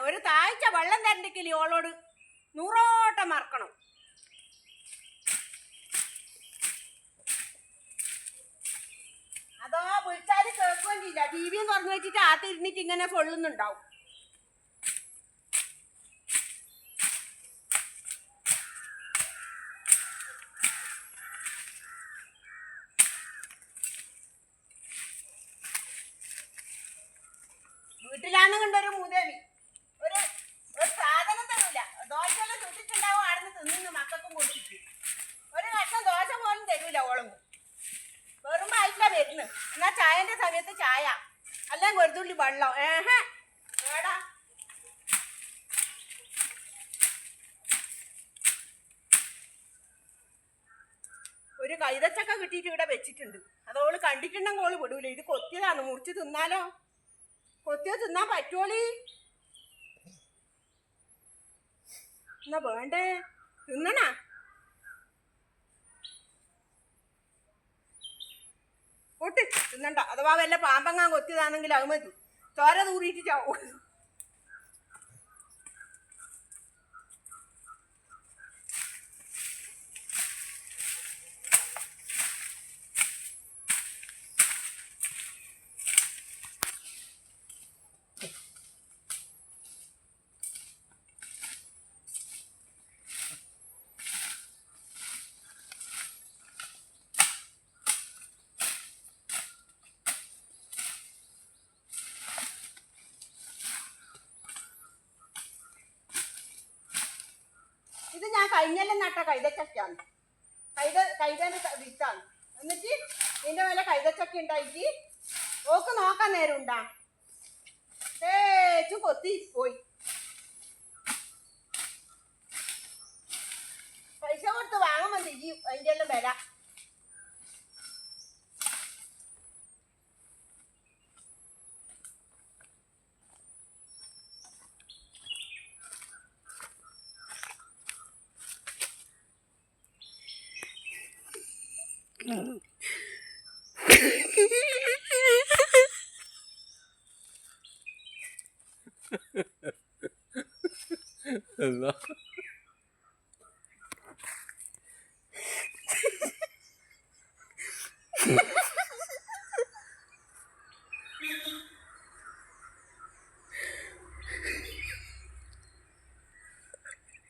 ഒരു താഴ്ച വെള്ളം തരണ്ടിക്കില്ല ഓളോട് 100 ഓട്ടം മറക്കണം. അതോ വിളിച്ചാല് കേൾക്കുകയും ചെയ്യില്ല. TV തുറന്നു വെച്ചിട്ട് ആത്തിരുന്നിട്ട് ഇങ്ങനെ കൊള്ളുന്നുണ്ടാവും. വീട്ടിലാന്ന് കണ്ടൊരു മൂദേവി ഒരു സാധനം തരൂല. ദോശയെല്ലാം ചുട്ടിട്ടുണ്ടാവും, ആടുന്ന് തിന്നു മക്കൾക്കും കൊടുത്തിട്ട്. ഒരു കഷ്ണം ദോശ പോലും തരൂല ഓളങ്ങ്. വെറും ആയിട്ടില്ല വരുന്നു. എന്നാ ചായന്റെ സമയത്ത് ചായ, അല്ലെങ്കിൽ ഒരു തുള്ളി വെള്ളം. ഏടാ ഒരു കൈതച്ചക്ക കിട്ടിയിട്ട് ഇവിടെ വെച്ചിട്ടുണ്ട്. അതോള് കണ്ടിട്ടുണ്ടെങ്കിൽ ഓള് വിടൂല. ഇത് കൊത്തിയതാണ്, മുറിച്ച് തിന്നാലോ? കൊത്തിയത് തിന്നാൻ പറ്റുമോളി? എന്നാ വേണ്ടേ, തിന്നണ? കൂട്ടി തിന്നണ്ട. അഥവാ വല്ല പാമ്പങ്ങാൻ കൊത്തിയതാണെങ്കിൽ അത് മതി. ചോര തൂറിയിട്ട് ചാവും. ഇത് ഞാൻ കഴിഞ്ഞെല്ലാം നട്ട കൈതച്ചക്കയാണ്. കൈതേൻ്റെ വിത്താണ്. എന്നിട്ട് ഇതിൻ്റെ മേലെ കൈതച്ചക്ക ഉണ്ടായിട്ട് ഓക്ക് നോക്കാൻ നേരം ഉണ്ടാ തേച്ചു കൊത്തി പോയി. പൈസ കൊടുത്ത് വാങ്ങാൻ മതി ഈ അതിൻ്റെ എല്ലാം വില. Allah.